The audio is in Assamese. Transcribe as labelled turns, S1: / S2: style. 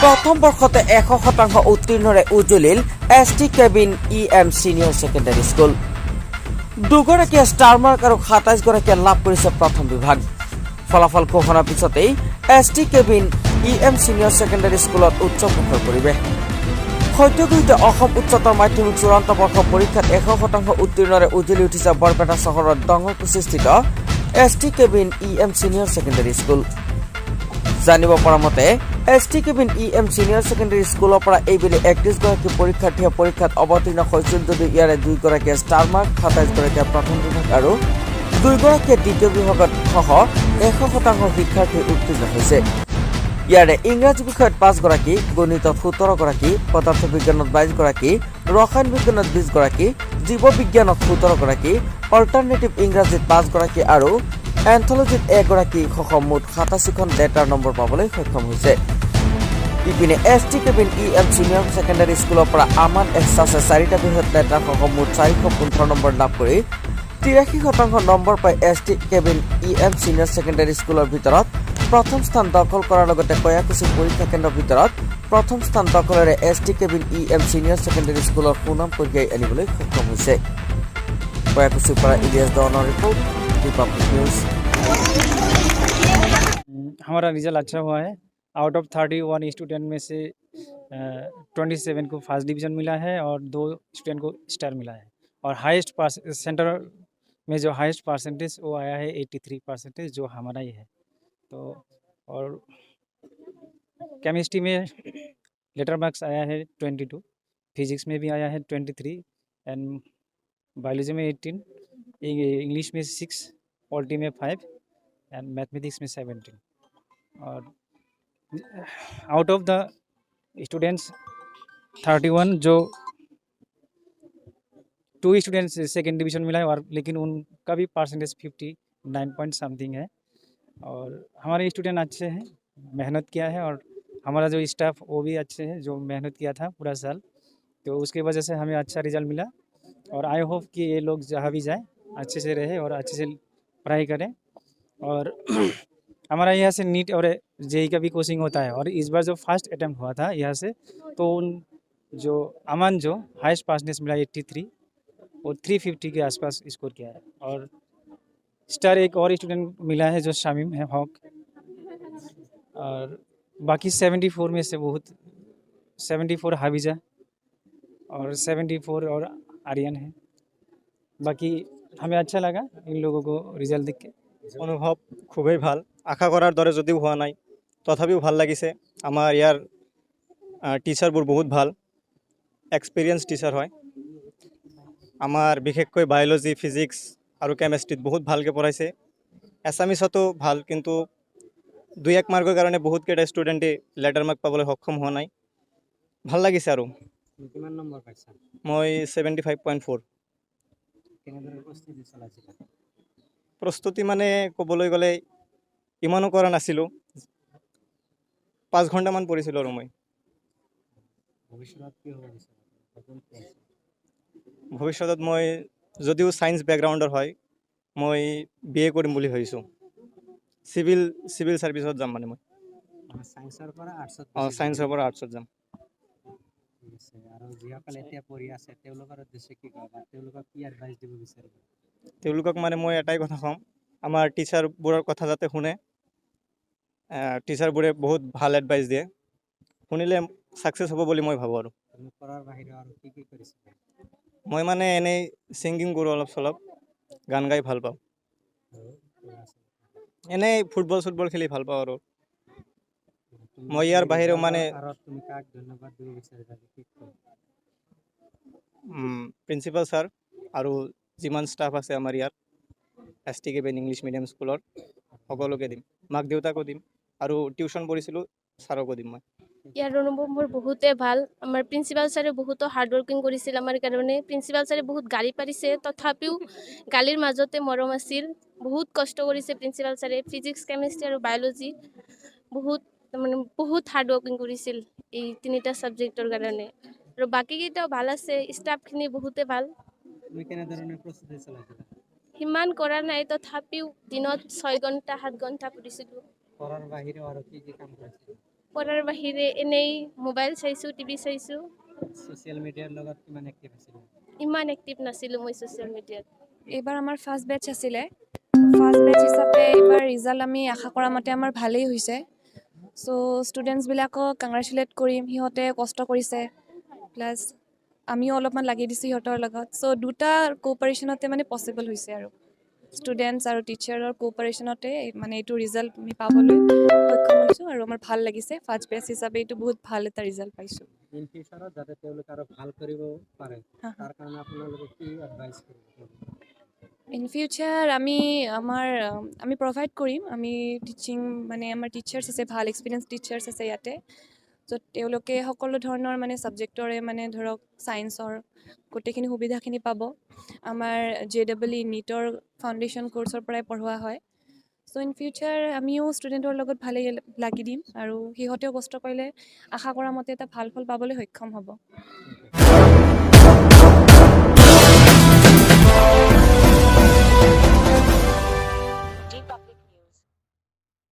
S1: প্ৰথম বৰ্ষতে 100% উত্তীৰ্ণৰে উজ্জ্বলিল ST cabin EM senior secondary school. দুগৰাকীয়ে ষ্টাৰ মাৰ্ক আৰু 27 গৰাকীয়ে লাভ কৰিছে প্ৰথম বিভাগ। ফলাফল ঘোষণাৰ পিছতেই ST cabin EM senior secondary স্কুলত উৎসৱ মুখৰ পৰিৱেশ। সদ্যগৃহীত অসম উচ্চতৰ মাধ্যমিক চূড়ান্ত বৰ্ষ পৰীক্ষাত 100% উত্তীৰ্ণৰে উজ্জ্বলি উঠিছে বৰপেটা চহৰৰ ডঙৰকুছিস্থিত ST cabin EM senior secondary school. জানিব পৰা মতে ST cabin EM senior secondary স্কুলৰ পৰা এইবেলি 31 গৰাকী পৰীক্ষাৰ্থীয়ে পৰীক্ষাত অৱতীৰ্ণ হৈছিল যদিও ইয়াৰে 2 গৰাকীয়ে ষ্টাৰ মাৰ্ক, 27 গৰাকীয়ে প্ৰথম বিভাগ আৰু 2 গৰাকীয়ে দ্বিতীয় বিভাগত সহ 100% শিক্ষাৰ্থী উত্তীৰ্ণ হৈছে। ইয়াৰে ইংৰাজী বিষয়ত 5 গৰাকী, গণিতত 17 গৰাকী, পদাৰ্থ বিজ্ঞানত 22 গৰাকী, ৰসায়ন বিজ্ঞানত 20 গৰাকী, জীৱ বিজ্ঞানত 17 গৰাকী, অল্টাৰনেটিভ ইংৰাজীত 5 গৰাকী আৰু এন্থলজিত 1 গৰাকী সহ মুঠ 87খন ডেটাৰ নম্বৰ পাবলৈ সক্ষম হৈছে। ইপিনে ST cabin EM senior secondary স্কুলৰ পৰা আমান এহছাছে 4টা বিষয়ত ডেটাৰ সহ মুঠ 415 নম্বৰ লাভ কৰি 83% নম্বৰ পাই ST cabin EM senior secondary স্কুলৰ ভিতৰত প্ৰথম স্থান দখল কৰাৰ লগতে কয়াকুছি পৰীক্ষা কেন্দ্ৰৰ ভিতৰত প্ৰথম স্থান দখলেৰে ST cabin EM senior secondary স্কুলৰ সুনাম কঢ়িয়াই আনিবলৈ সক্ষম হৈছে। কয়াকুছিৰ পৰা ইলিয়াছ দনৰ ৰিপৰ্ট, रिपब्लिक न्यूज।
S2: हमारा रिजल्ट अच्छा हुआ है। आउट ऑफ 31 स्टूडेंट में से 27 को फर्स्ट डिवीज़न मिला है और 2 स्टूडेंट को स्टार मिला है। और हाईएस्ट सेंटर में जो हाईएस्ट परसेंटेज वो आया है 83% जो हमारा ही है। तो और केमिस्ट्री में लेटर मार्क्स आया है 22, फिजिक्स में भी आया है 23 एंड बायोलॉजी में 18, इंग्लिश में 6, पॉलिटी में 5 एंड मैथमेटिक्स में 17। और आउट ऑफ द स्टूडेंट्स 31 जो 2 स्टूडेंट्स सेकेंड डिवीज़न मिला है और लेकिन उनका भी परसेंटेज 59 पॉइंट समथिंग है। और हमारे स्टूडेंट अच्छे हैं, मेहनत किया है और हमारा जो स्टाफ वो भी अच्छे हैं जो मेहनत किया था पूरा साल, तो उसकी वजह से हमें अच्छा रिजल्ट मिला। और आई होप कि ये लोग जहाँ भी जाए अच्छे से रहे और अच्छे से पढ़ाई करें। और हमारा यहाँ से नीट और जेई का भी कोचिंग होता है और इस बार जो फर्स्ट अटैम्प्ट हुआ था यहाँ से, तो उन जो अमन जो हाईएस्ट परसेंटेज मिला 83 और 350 के आसपास स्कोर किया है। और स्टार एक और स्टूडेंट मिला है जो शामीम है हॉक। और बाकी 74 में से बहुत 74 हाविजा और 74 और आर्यन है। बाकी हमें अच्छा लगा इन लोगों को रिजल्ट देख के।
S3: অনুভৱ খুবেই ভাল, আশা কৰাৰ দৰে যদিও হোৱা নাই তথাপিও ভাল লাগিছে। আমাৰ ইয়াৰ টিচাৰবোৰ বহুত ভাল, এক্সপিৰিয়েঞ্চ টিচাৰ হয়। আমাৰ বিশেষকৈ বায়'লজি, ফিজিক্স আৰু কেমেষ্ট্ৰিত বহুত ভালকৈ পঢ়াইছে। এছামিছতো ভাল, কিন্তু 2-1 মাৰ্কৰ কাৰণে বহুতকেইটা ষ্টুডেণ্টে লেটাৰ মাৰ্ক পাবলৈ সক্ষম হোৱা নাই। ভাল লাগিছে আৰু।
S4: কিমান নম্বৰ পাইছা?
S3: মই 75.4।
S4: কেনেদৰে প্ৰস্তুতি চলাইছিলা?
S3: প্ৰস্তুতি মানে ক'বলৈ গ'লে ইমানো কৰা নাছিলোঁ, 5 ঘণ্টামান পঢ়িছিলোঁ আৰু মই।
S4: ভৱিষ্যতত কি হ'ব বিচাৰা? সপোন কি আছে?
S3: ভৱিষ্যতত মই যদিও ছায়েন্স বেকগ্ৰাউণ্ডৰ হয়, মই BA কৰিম বুলি ভাবিছোঁ। চিভিল ছাৰ্ভিচত যাম মানে মই।
S4: ছায়েন্সৰ পৰা আৰ্টছত?
S3: ছায়েন্সৰ পৰা আৰ্টছত যাম।
S4: ঠিক আছে। আৰু যিসকলে এতিয়া পঢ়ি আছে তেওঁলোকৰ উদ্দেশ্যে কি ক'বা? তেওঁলোকক কি এডভাইচ দিব বিচাৰিবা?
S3: তেওঁলোকক মানে মই এটাই কথা ক'ম, আমাৰ টিচাৰবোৰৰ কথা যাতে শুনে। টিচাৰবোৰে বহুত ভাল এডভাইচ দিয়ে, শুনিলে ছাকচেছ হ'ব বুলি মই ভাবোঁ। আৰু
S4: পঢ়াৰ বাহিৰে আৰু কি কি কৰিছিলা?
S3: মই মানে এনেই ছিংগিং কৰোঁ, অলপ চলপ গান গাই ভাল পাওঁ। এনেই ফুটবল খেলি ভাল পাওঁ। আৰু মই ইয়াৰ বাহিৰেও মানে
S4: তুমি কাক ধন্যবাদ দিব বিচাৰিবা?
S3: প্ৰিন্সিপাল ছাৰ আৰু যিমান ষ্টাফ আছে আমাৰ ইয়াত ST কেবিন ইংলিছ মিডিয়াম স্কুলৰ সকলোকে দিম, মাক দেউতাকো দিম আৰু টিউশ্যন পঢ়িছিলোঁ ছাৰকো দিম মই।
S5: ইয়াৰ অনুভৱ মোৰ বহুতেই ভাল। আমাৰ প্ৰিন্সিপাল ছাৰে বহুতো হাৰ্ড ৱৰ্কিং কৰিছিল আমাৰ কাৰণে। প্ৰিন্সিপাল ছাৰে বহুত গালি পাৰিছে, তথাপিও গালিৰ মাজতে মৰম আছিল। বহুত কষ্ট কৰিছে প্ৰিন্সিপাল ছাৰে। ফিজিক্স, কেমেষ্ট্ৰি আৰু বায়'লজি বহুত হাৰ্ড ৱৰ্কিং কৰিছিল এই 3টা ছাবজেক্টৰ কাৰণে। আৰু বাকীকেইটাও ভাল আছে, ষ্টাফখিনি বহুতে ভাল।
S4: তুমি কেনেধৰণে প্ৰস্তুতি চলাইছিলা?
S5: সিমান কৰা নাই, তথাপিও দিনত 6 ঘণ্টা 7 ঘণ্টা পঢ়িছিলোঁ।
S4: পঢ়াৰ বাহিৰেও আৰু কি কি কাম কৰিছিলা?
S5: পঢ়াৰ বাহিৰে এনেই মোবাইল চাইছোঁ, টিভি চাইছোঁ।
S4: ছ'চিয়েল মিডিয়াৰ লগত কিমান এক্টিভ আছিলে?
S5: ইমান এক্টিভ নাছিলোঁ মই ছ'চিয়েল মিডিয়াত।
S6: এইবাৰ আমাৰ ফাৰ্ষ্ট বেটছ আছিলে। ফাৰ্ষ্ট বেটছ হিচাপে এইবাৰ ৰিজাল্ট আমি আশা কৰা মতে আমাৰ ভালেই হৈছে। চ' ষ্টুডেণ্টছবিলাকক কংগ্ৰেচুলেট কৰিম, সিহঁতে কষ্ট কৰিছে, প্লাছ আমিও অলপমান লাগি দিছোঁ সিহঁতৰ লগত। চ' দুটা কোঅপাৰেশ্যনতে মানে পচিবল হৈছে আৰু ষ্টুডেণ্টছ আৰু টিচাৰৰ কোঅপাৰেশ্যনতে মানে এইটো ৰিজাল্ট আমি পাবলৈ সক্ষম হৈছোঁ আৰু আমাৰ ভাল লাগিছে। ফাৰ্ষ্ট বেটছ হিচাপে এইটো বহুত ভাল এটা ৰিজাল্ট পাইছোঁ।
S4: ইন ফিউচাৰত যাতে তেওঁলোকে আৰু ভাল কৰিব পাৰে
S6: হা।
S4: তাৰ কাৰণে আপোনালোকে কি এডভাইচ কৰিব?
S6: ইন ফিউচাৰ আমি প্ৰভাইড কৰিম। আমি টিচিং মানে আমাৰ টিচাৰ্ছ আছে, ভাল এক্সপিৰিয়েঞ্চ টিচাৰ্ছ আছে ইয়াতে, য'ত তেওঁলোকে সকলো ধৰণৰ মানে ছাবজেক্টৰে মানে ধৰক ছায়েন্সৰ গোটেইখিনি সুবিধাখিনি পাব। আমাৰ JEE নীটৰ ফাউণ্ডেশ্যন কৰ্চৰ পৰাই পঢ়োৱা হয়। চ' ইন ফিউচাৰ আমিও ষ্টুডেণ্টৰ লগত ভালেই লাগি দিম আৰু সিহঁতেও কষ্ট কৰিলে আশা কৰা মতে এটা ভাল ফল পাবলৈ সক্ষম হ'ব।